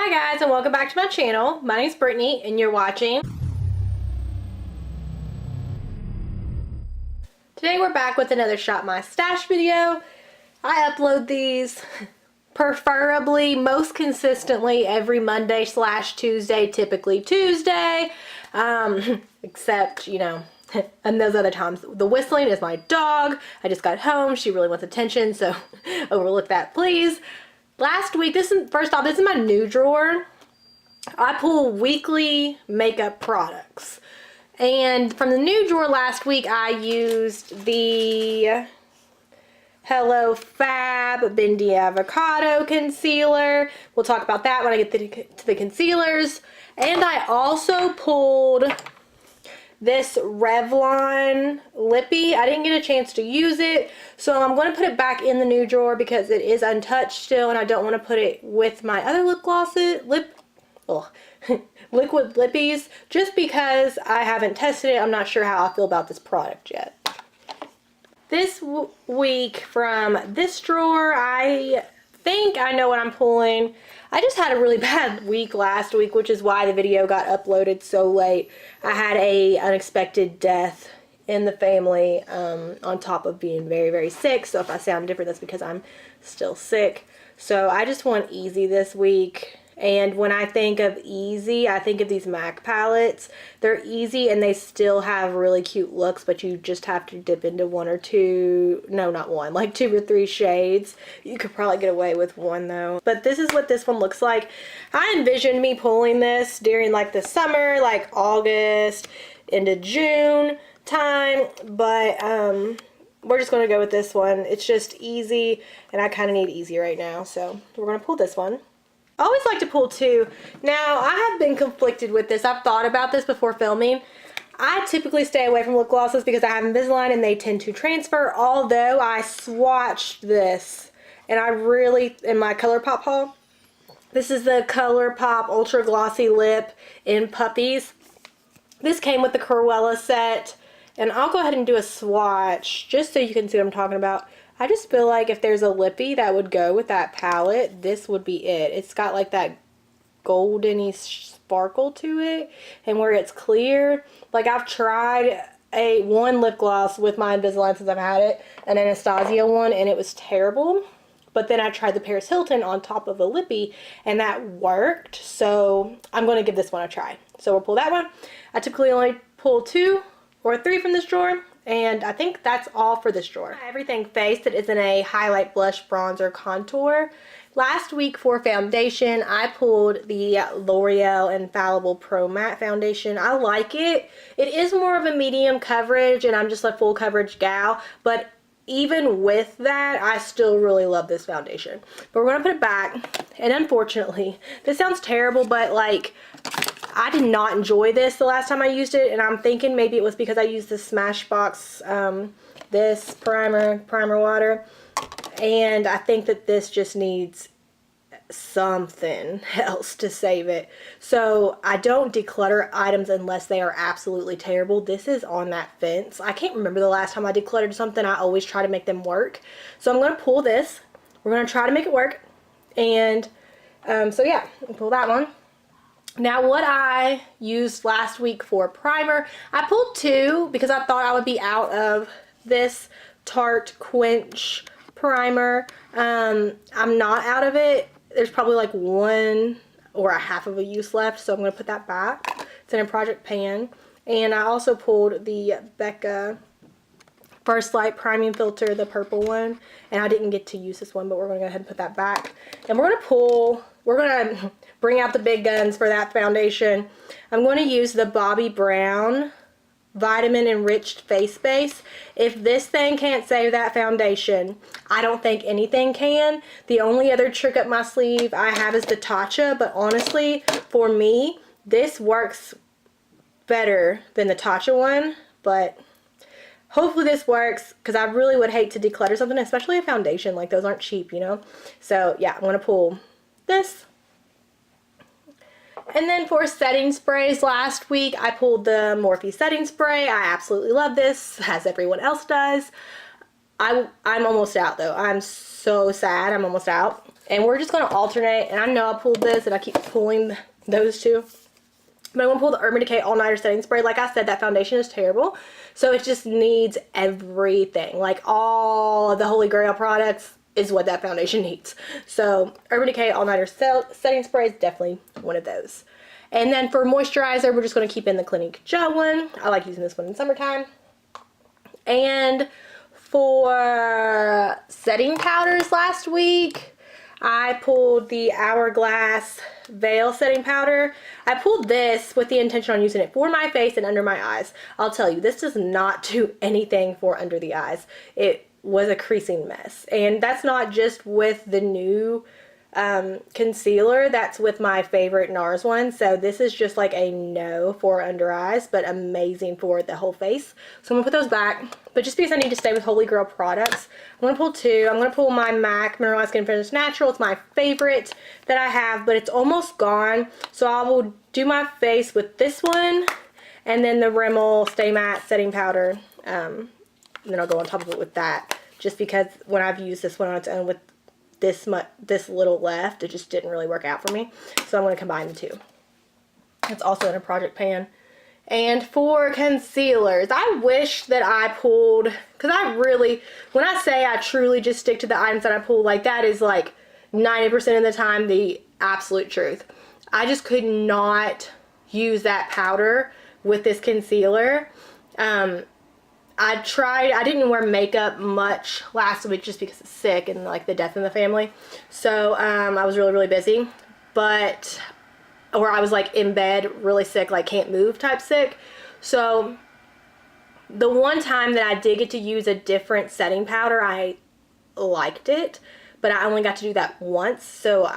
Hi guys, and welcome back to my channel. My name's Brittany and you're watching. Today we're back with another Shop My Stash video. I upload these preferably most consistently every Monday / Tuesday, typically Tuesday. Except, you know, and those other times. The whistling is my dog. I just got home. She really wants attention, so overlook that please. Last week, first off, this is my new drawer. I pull weekly makeup products. And from the new drawer last week, I used the Hello Fab Bendy Avocado Concealer. We'll talk about that when I get to the concealers. And I also pulled this Revlon Lippy. I didn't get a chance to use it, so I'm going to put it back in the new drawer because it is untouched still, and I don't want to put it with my other lip glosses, liquid lippies, just because I haven't tested it. I'm not sure how I feel about this product yet. This week from this drawer, I think I know what I'm pulling. I just had a really bad week last week, which is why the video got uploaded so late. I had a unexpected death in the family on top of being very, very sick. So if I sound different, that's because I'm still sick. So I just want easy this week. And when I think of easy, I think of these MAC palettes. They're easy and they still have really cute looks, but you just have to dip into one or two, no, not one, like 2 or 3 shades. You could probably get away with one though. But this is what this one looks like. I envisioned me pulling this during like the summer, like August into June time, but we're just going to go with this one. It's just easy and I kind of need easy right now. So we're going to pull this one. I always like to pull two. Now, I have been conflicted with this. I've thought about this before filming. I typically stay away from lip glosses because I have Invisalign and they tend to transfer, although I swatched this and I really, in my ColourPop haul, this is the ColourPop Ultra Glossy Lip in Puppies. This came with the Cruella set, and I'll go ahead and do a swatch just so you can see what I'm talking about. I just feel like if there's a lippy that would go with that palette, this would be it. It's got like that goldeny sparkle to it, and where it's clear. Like I've tried one lip gloss with my Invisalign since I've had it, an Anastasia one, and it was terrible. But then I tried the Paris Hilton on top of a lippy, and that worked. So I'm going to give this one a try. So we'll pull that one. I typically only pull 2 or 3 from this drawer. And I think that's all for this drawer. Everything face that isn't a highlight, blush, bronzer, contour. Last week for foundation, I pulled the L'Oreal Infallible Pro Matte Foundation. I like it. It is more of a medium coverage, and I'm just a full coverage gal. But even with that, I still really love this foundation. But we're going to put it back. And unfortunately, this sounds terrible, but like, I did not enjoy this the last time I used it, and I'm thinking maybe it was because I used the Smashbox, this primer water, and I think that this just needs something else to save it. So I don't declutter items unless they are absolutely terrible. This is on that fence. I can't remember the last time I decluttered something. I always try to make them work. So I'm going to pull this. We're going to try to make it work, and so yeah, pull that one. Now, what I used last week for primer, I pulled 2 because I thought I would be out of this Tarte Quench primer. I'm not out of it. There's probably like 1 or a half of a use left, so I'm going to put that back. It's in a project pan. And I also pulled the Becca First Light Priming Filter, the purple one. And I didn't get to use this one, but we're going to go ahead and put that back. And we're going to bring out the big guns for that foundation. I'm going to use the Bobbi Brown Vitamin Enriched Face Base. If this thing can't save that foundation, I don't think anything can. The only other trick up my sleeve I have is the Tatcha, but honestly, for me, this works better than the Tatcha one, but hopefully this works, because I really would hate to declutter something, especially a foundation. Like, those aren't cheap, you know? So yeah, I'm going to pull this. And then for setting sprays, last week I pulled the Morphe setting spray. I absolutely love this, as everyone else does. I'm almost out though. I'm so sad I'm almost out. And we're just going to alternate. And I know I pulled this and I keep pulling those two. But I'm going to pull the Urban Decay All Nighter Setting Spray. Like I said, that foundation is terrible. So it just needs everything. Like all of the Holy Grail products is what that foundation needs. So Urban Decay All Nighter Setting Spray is definitely one of those. And then for moisturizer, we're just going to keep in the Clinique Gel one. I like using this one in summertime. And for setting powders last week, I pulled the Hourglass Veil Setting Powder. I pulled this with the intention on using it for my face and under my eyes. I'll tell you, this does not do anything for under the eyes. It was a creasing mess. And that's not just with the new concealer, that's with my favorite NARS one. So this is just like a no for under eyes, but amazing for the whole face. So I'm gonna put those back, but just because I need to stay with Holy Grail products, I'm gonna pull two. I'm gonna pull my MAC Mineralized Skin Finish Natural. It's my favorite that I have, but it's almost gone. So I will do my face with this one, and then the Rimmel Stay Matte Setting Powder, and then I'll go on top of it with that, just because when I've used this one on its own with this little left, it just didn't really work out for me. So I'm going to combine the two. It's also in a project pan. And for concealers, I wish that I pulled, because I really, when I say I truly just stick to the items that I pull, like that is like 90% of the time the absolute truth. I just could not use that powder with this concealer. I didn't wear makeup much last week just because it's sick and like the death in the family. So I was really busy, or I was like in bed really sick, like can't move type sick. So the one time that I did get to use a different setting powder, I liked it, but I only got to do that once. So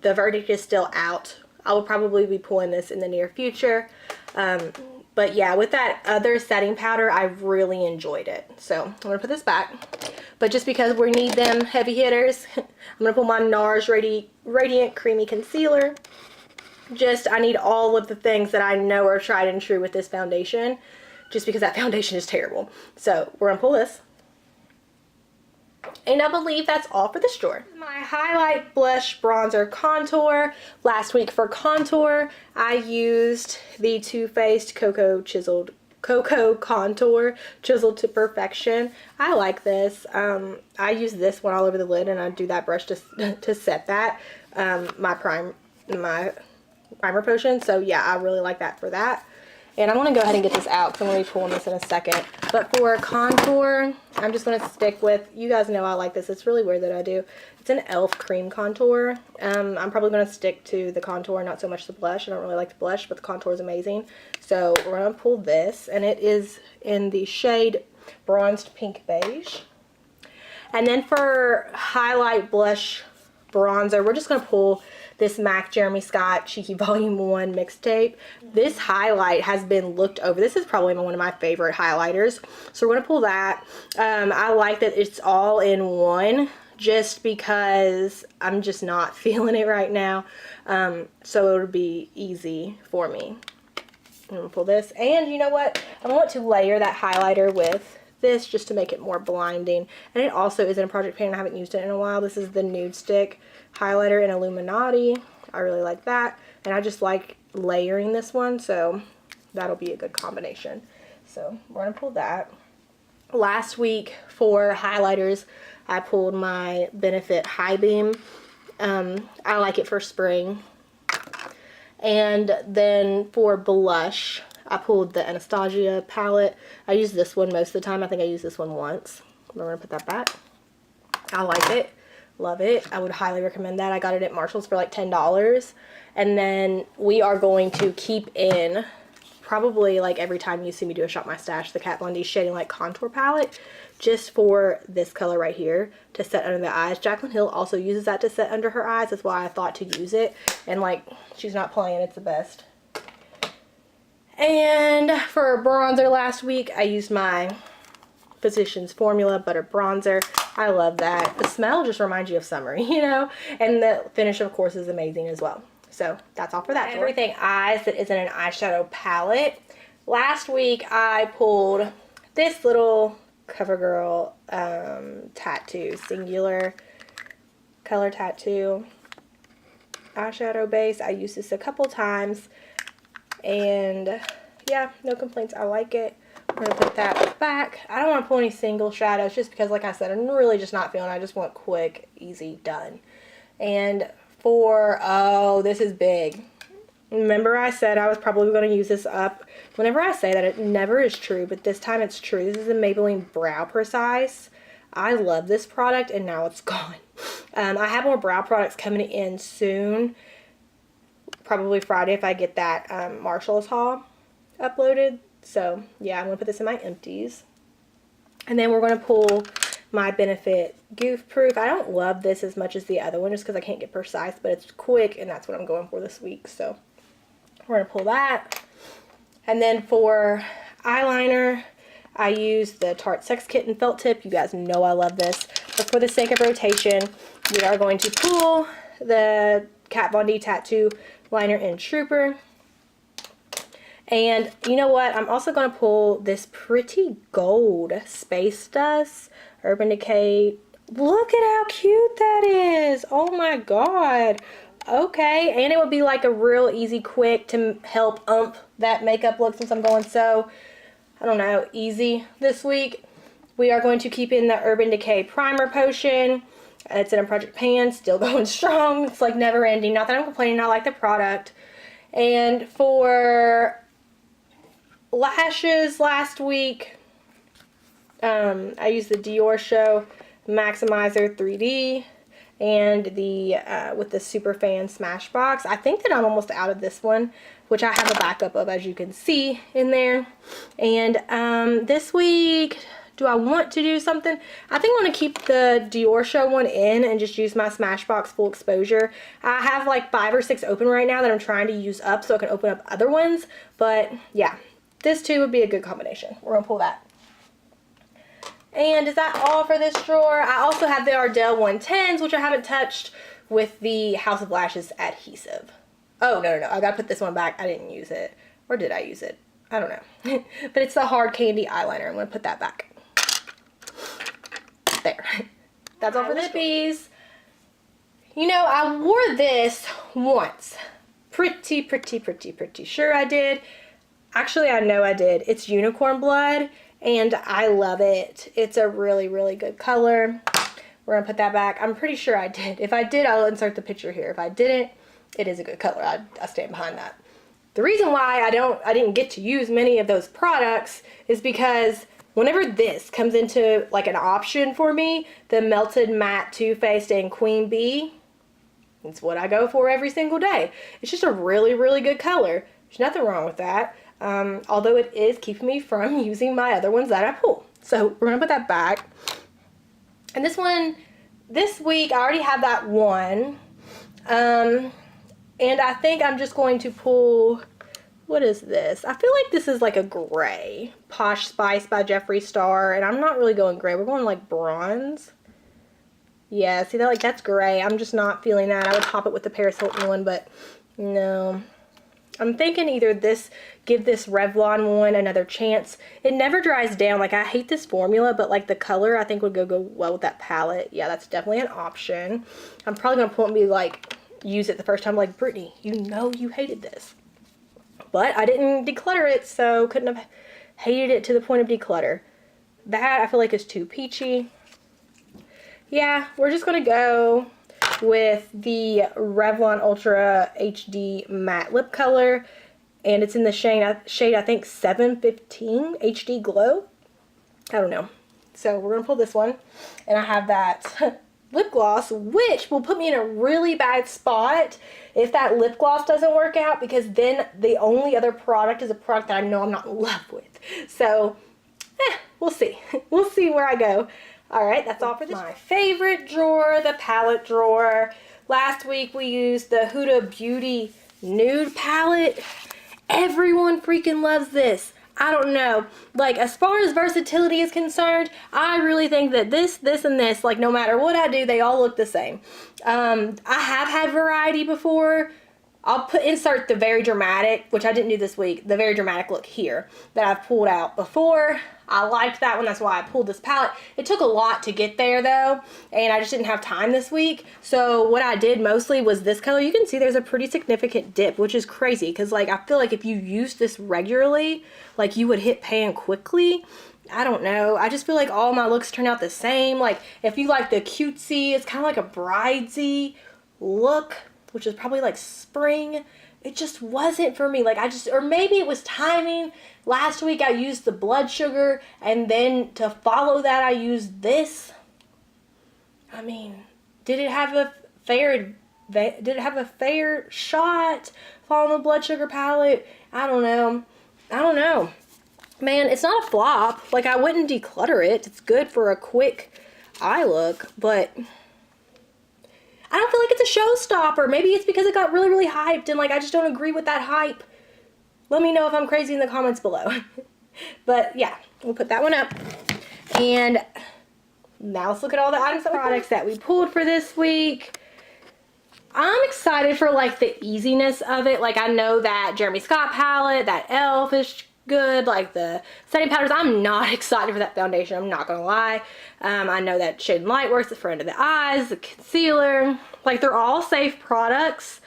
the verdict is still out. I will probably be pulling this in the near future. But yeah, with that other setting powder, I really enjoyed it. So I'm going to put this back. But just because we need them heavy hitters, I'm going to pull my NARS Radiant Creamy Concealer. I need all of the things that I know are tried and true with this foundation, just because that foundation is terrible. So we're going to pull this. And I believe that's all for this drawer. My highlight, blush, bronzer, contour. Last week for contour, I used the Too Faced Cocoa Contour Chiseled to Perfection. I like this. I use this one all over the lid, and I do that brush to set that. My primer potion. So yeah, I really like that for that. And I'm going to go ahead and get this out because I'm going to be pulling this in a second. But for contour, I'm just going to stick with, you guys know I like this. It's really weird that I do. It's an e.l.f. cream contour. I'm probably going to stick to the contour, not so much the blush. I don't really like the blush, but the contour is amazing. So we're going to pull this, and it is in the shade Bronzed Pink Beige. And then for highlight, blush, bronzer, we're just going to pull this MAC Jeremy Scott Cheeky Volume 1 mixtape. This highlight has been looked over. This is probably one of my favorite highlighters. So we're going to pull that. I like that it's all in one, just because I'm just not feeling it right now. So it'll be easy for me. I'm going to pull this. And you know what? I want to layer that highlighter with this just to make it more blinding. And it also is in a project pan. I haven't used it in a while. This is the Nude Stick highlighter in Illuminati. I really like that, and I just like layering this one, so that'll be a good combination. So we're gonna pull that. Last week for highlighters, I pulled my Benefit High Beam. I like it for spring. And then for blush, I pulled the Anastasia palette. I use this one most of the time. I think I used this one once. We're gonna put that back. I like it. Love it. I would highly recommend that. I got it at Marshall's for like $10. And then we are going to keep in, probably like every time you see me do a Shop My Stash, the Kat Von D Shading Light Contour Palette, just for this color right here to set under the eyes. Jaclyn Hill also uses that to set under her eyes. That's why I thought to use it. And like, she's not playing. It's the best. And for bronzer last week, I used my Physicians Formula Butter Bronzer. I love that. The smell just reminds you of summer, you know? And the finish, of course, is amazing as well. So that's all for that. Everything Eyes that isn't an eyeshadow palette. Last week, I pulled this little CoverGirl tattoo, singular color tattoo eyeshadow base. I used this a couple times, and yeah, no complaints. I like it. I'm going to put that back. I don't want to pull any single shadows just because, like I said, I'm really just not feeling it. I just want quick, easy, done. And for, oh, this is big. Remember I said I was probably going to use this up. Whenever I say that, it never is true, but this time it's true. This is the Maybelline Brow Precise. I love this product, and now it's gone. I have more brow products coming in soon. Probably Friday if I get that Marshall's haul uploaded. So, yeah, I'm going to put this in my empties. And then we're going to pull my Benefit Goof Proof. I don't love this as much as the other one just because I can't get precise, but it's quick, and that's what I'm going for this week. So, we're going to pull that. And then for eyeliner, I use the Tarte Sex Kitten Felt Tip. You guys know I love this. But for the sake of rotation, we are going to pull the Kat Von D Tattoo Liner in Trooper. And you know what? I'm also going to pull this Pretty Gold Space Dust Urban Decay. Look at how cute that is. Oh my god. Okay. And it would be like a real easy quick to help ump that makeup look since I'm going so, I don't know, easy this week. We are going to keep in the Urban Decay Primer Potion. It's in a Project Pan. Still going strong. It's like never ending. Not that I'm complaining. I like the product. And for lashes last week, I used the Dior Show Maximizer 3D and the with the Superfan Smashbox. I think that I'm almost out of this one, which I have a backup of, as you can see in there. And this week, do I want to do something? I think I'm going to keep the Dior Show one in and just use my Smashbox Full Exposure. I have like 5 or 6 open right now that I'm trying to use up so I can open up other ones. But yeah, this too would be a good combination. We're going to pull that. And is that all for this drawer? I also have the Ardell 110s, which I haven't touched, with the House of Lashes adhesive. Oh, no. I got to put this one back. I didn't use it. Or did I use it? I don't know. But it's the Hard Candy eyeliner. I'm going to put that back. There. That's all for the lippies. You know, I wore this once. Pretty sure I did. Actually, I know I did. It's Unicorn Blood, and I love it. It's a really, really good color. We're going to put that back. I'm pretty sure I did. If I did, I'll insert the picture here. If I didn't, it is a good color. I stand behind that. The reason why I didn't get to use many of those products is because whenever this comes into like an option for me, the Melted Matte Too Faced and Queen Bee, it's what I go for every single day. It's just a really, really good color. There's nothing wrong with that. Although it is keeping me from using my other ones that I pull. So we're going to put that back. And this one, this week, I already have that one. And I think I'm just going to pull, what is this? I feel like this is like a gray. Posh Spice by Jeffree Star. And I'm not really going gray. We're going like bronze. Yeah, see that? Like that's gray. I'm just not feeling that. I would top it with the Paris Hilton one, but no. I'm thinking either this, give this Revlon one another chance. It never dries down. Like, I hate this formula, but, like, the color I think would go well with that palette. Yeah, that's definitely an option. I'm probably going to pull it and be like, use it the first time, like, Brittany, you know you hated this. But I didn't declutter it, so couldn't have hated it to the point of declutter. That, I feel like, is too peachy. Yeah, we're just going to go with the Revlon Ultra HD Matte Lip Color, and it's in the shade I think 715 HD Glow. I don't know. So we're gonna pull this one, and I have that lip gloss, which will put me in a really bad spot if that lip gloss doesn't work out, because then the only other product is a product that I know I'm not in love with. So we'll see. We'll see where I go. Alright, that's all for this. My favorite drawer, the palette drawer. Last week we used the Huda Beauty Nude palette. Everyone freaking loves this. I don't know. Like, as far as versatility is concerned, I really think that this, and this, like, no matter what I do, they all look the same. I have had variety before. I'll insert the Very Dramatic, which I didn't do this week, the Very Dramatic look here that I've pulled out before. I liked that one. That's why I pulled this palette. It took a lot to get there though, and I just didn't have time this week. So what I did mostly was this color. You can see there's a pretty significant dip, which is crazy because like I feel like if you use this regularly, like you would hit pan quickly. I don't know. I just feel like all my looks turn out the same. Like if you like the cutesy, it's kind of like a bridesy look, which is probably like spring. It just wasn't for me. Like or maybe it was timing. Last week I used the blood sugar, and then to follow that I used this. I mean, did it have a fair shot following the blood sugar palette? I don't know. Man, it's not a flop. Like I wouldn't declutter it. It's good for a quick eye look, but I don't feel like it's a showstopper. Maybe it's because it got really, really hyped and like I just don't agree with that hype. Let me know if I'm crazy in the comments below. But yeah, we'll put that one up. And now let's look at all the items, products that we pulled for this week. I'm excited for like the easiness of it. Like I know that Jeremy Scott palette, that e.l.f. is good, like the setting powders. I'm not excited for that foundation, I'm not gonna lie. I know that Shade and Light Works, the for under the eyes, the concealer, like they're all safe products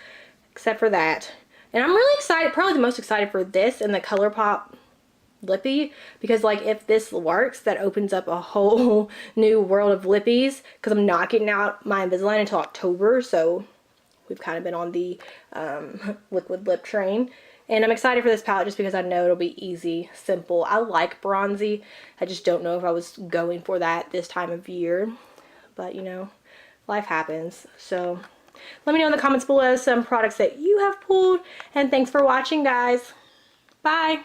except for that. And I'm really excited, probably the most excited for this and the ColourPop lippy, because like if this works, that opens up a whole new world of lippies, because I'm not getting out my Invisalign until October, so we've kind of been on the liquid lip train. And I'm excited for this palette just because I know it'll be easy, simple. I like bronzy. I just don't know if I was going for that this time of year. But, you know, life happens. So let me know in the comments below some products that you have pulled. And thanks for watching, guys. Bye.